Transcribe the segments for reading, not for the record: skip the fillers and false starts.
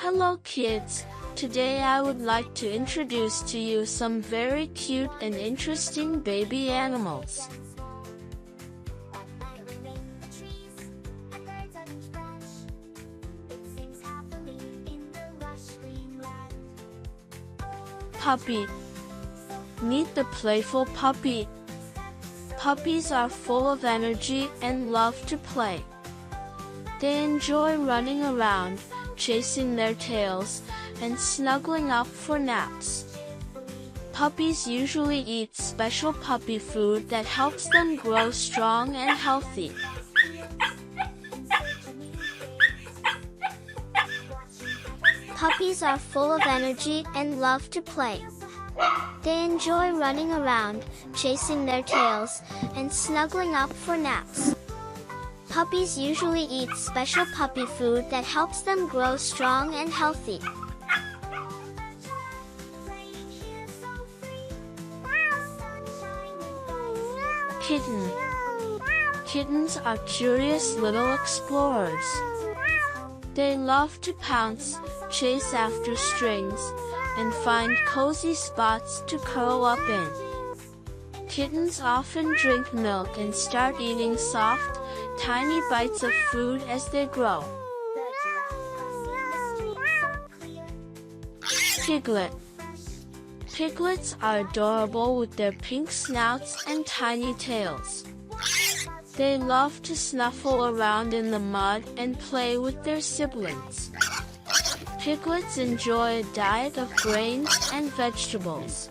Hello kids, today I would like to introduce to you some very cute and interesting baby animals. Puppy. Meet the playful puppy. Puppies are full of energy and love to play. They enjoy running around, chasing their tails, and snuggling up for naps. Puppies usually eat special puppy food that helps them grow strong and healthy. Puppies are full of energy and love to play. They enjoy running around, chasing their tails, and snuggling up for naps. Puppies usually eat special puppy food that helps them grow strong and healthy. Kitten. Kittens are curious little explorers. They love to pounce, chase after strings, and find cozy spots to curl up in. Kittens often drink milk and start eating soft, tiny bites of food as they grow. Piglet. Piglets are adorable with their pink snouts and tiny tails. They love to snuffle around in the mud and play with their siblings. Piglets enjoy a diet of grains and vegetables.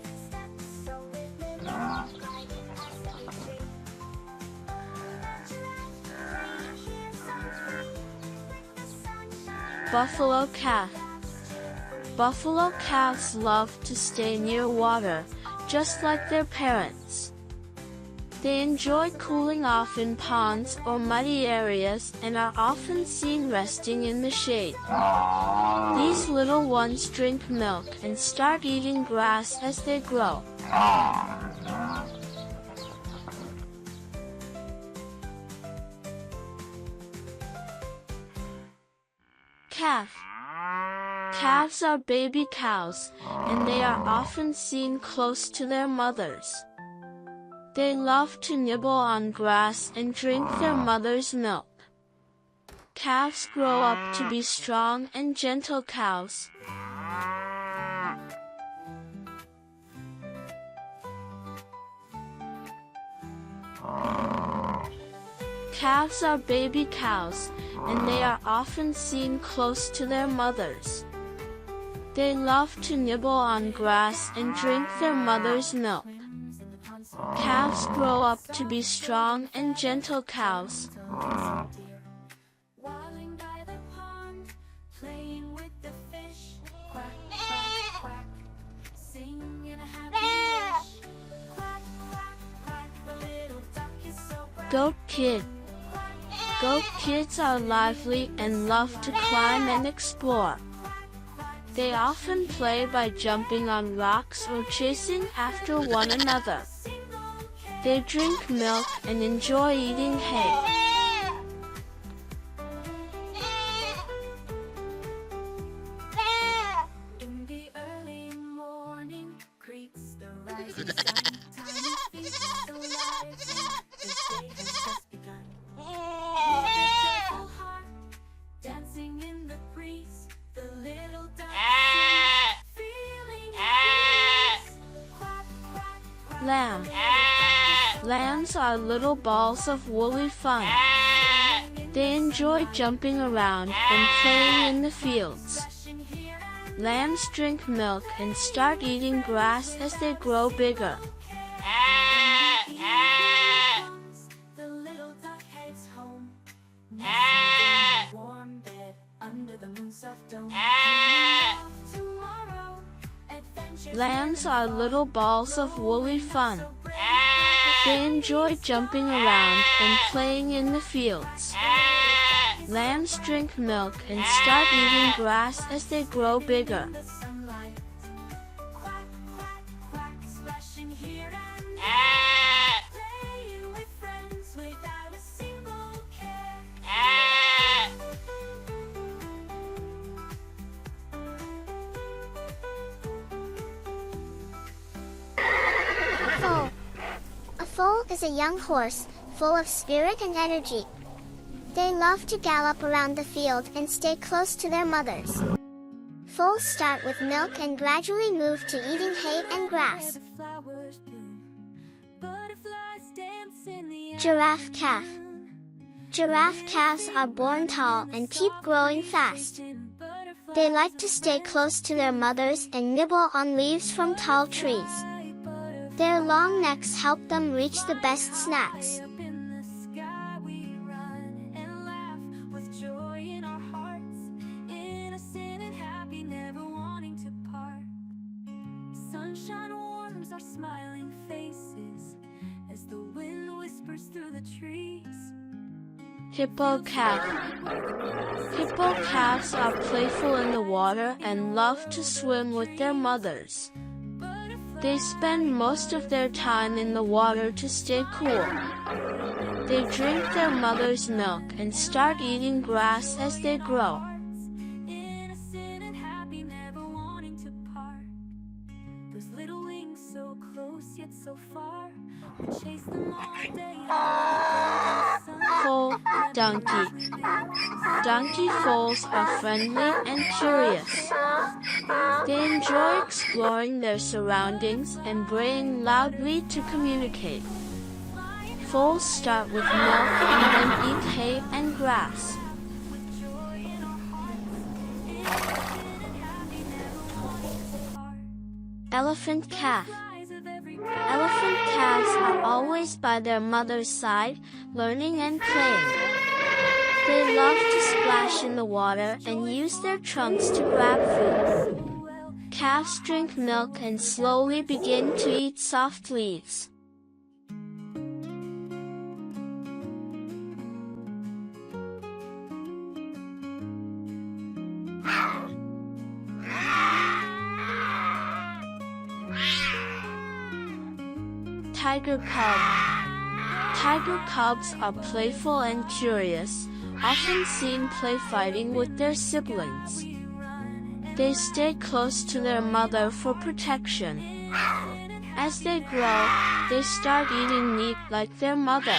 Buffalo calf. Buffalo calves love to stay near water, just like their parents. They enjoy cooling off in ponds or muddy areas and are often seen resting in the shade. These little ones drink milk and start eating grass as they grow. Calf. Calves are baby cows, and they are often seen close to their mothers. They love to nibble on grass and drink their mother's milk. Calves grow up to be strong and gentle cows. Calves are baby cows, and they are often seen close to their mothers. They love to nibble on grass and drink their mother's milk. Calves grow up to be strong and gentle cows. Goat kid. Goat kids are lively and love to climb and explore. They often play by jumping on rocks or chasing after one another. They drink milk and enjoy eating hay. In the early morning creaks the rising sun. Tiny feet alive. This day has just begun. With a joyful heart, dancing in the breeze. The little ducklings feeling at peace. Quack, quack, quack. Lamb. Lambs are little balls of woolly fun. They enjoy jumping around and playing in the fields. Lambs drink milk and start eating grass as they grow bigger. The little duck heads home. Warm bed under the moon's soft dome. Tomorrow, adventure. Lambs are little balls of woolly fun. They enjoy jumping around and playing in the fields. Lambs drink milk and start eating grass as they grow bigger. The sunlight. Quack, quack, quack, splashing here and there. Playing with friends without a single care. foal is a young horse, full of spirit and energy. They love to gallop around the field and stay close to their mothers. Foals start with milk and gradually move to eating hay and grass. Giraffe calf. Giraffe calves are born tall and keep growing fast. They like to stay close to their mothers and nibble on leaves from tall trees. Their long necks help them reach the best snacks. Sunshine warms our smiling faces as the wind whispers through the trees. Hippo calf. Hippo calves are playful in the water and love to swim with their mothers. They spend most of their time in the water to stay cool. They drink their mother's milk and start eating grass as they grow. Innocent and happy, never wanting to part. Those little wings so close yet so far. We chase them all day. Foal, donkey. Donkey foals are friendly and curious. They enjoy exploring their surroundings and braying loudly to communicate. Foals start with milk and then eat hay and grass. Elephant calf. Elephant calves are always by their mother's side, learning and playing. They love to splash in the water and use their trunks to grab food. Calves drink milk and slowly begin to eat soft leaves. Tiger cub. Tiger cubs are playful and curious, often seen play fighting with their siblings. They stay close to their mother for protection. As they grow, they start eating meat like their mother.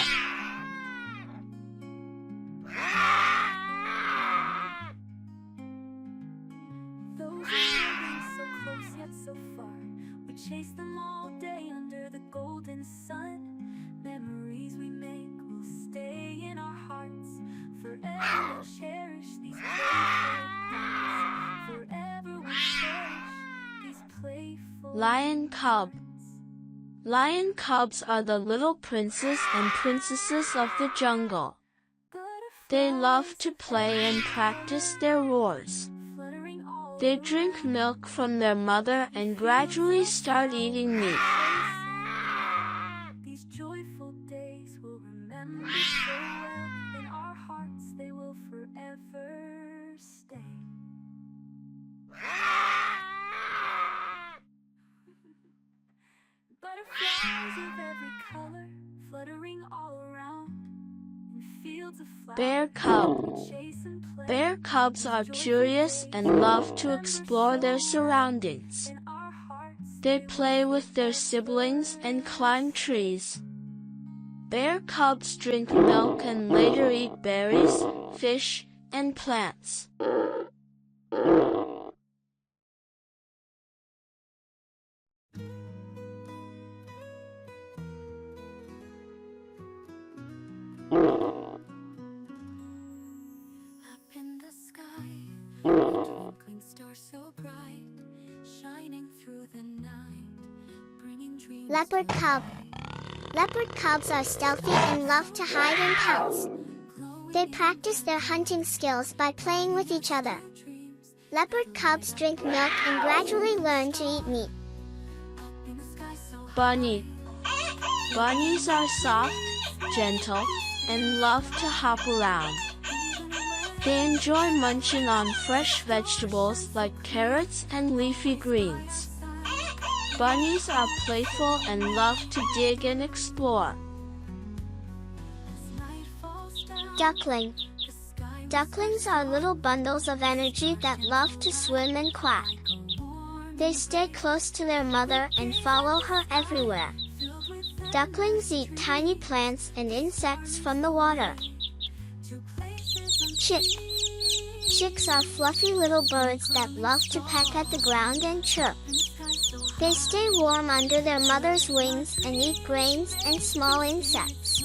Those wings so close yet so far. We chase them all day under the golden sun. Memories we make will stay in our hearts. Forever we'll cherish these playful moments. Forever we'll cherish these playful Lion cub. Lion cubs are the little princes and princesses of the jungle. They love to play and practice their roars. They drink milk from their mother and gradually start eating meat. These joyful days will remember so well. In our hearts they will forever stay. Butterflies of every color fluttering all around. In fields of flowers, Bear cub. we chase and play. Bear cubs are curious and love to explore their surroundings. In our hearts They play with their siblings and climb trees. Bear cubs drink milk and later eat berries, fish, and plants. up in the sky, a twinkling star so bright, shining through the night, bringing dreams. Leopard cub. Leopard cubs are stealthy and love to hide and pounce. They practice their hunting skills by playing with each other. Leopard cubs drink milk and gradually learn to eat meat. In the sky so Bunny. Bunnies are soft, gentle, and love to hop around. They enjoy munching on fresh vegetables like carrots and leafy greens. Bunnies are playful and love to dig and explore. night falls down, Duckling. the sky Ducklings are little bundles of energy that love to swim and quack. They stay close to their mother and follow her everywhere. Ducklings eat tiny plants and insects from the water. Chick. Chicks are fluffy little birds that love to peck at the ground and chirp. They stay warm under their mother's wings and eat grains and small insects.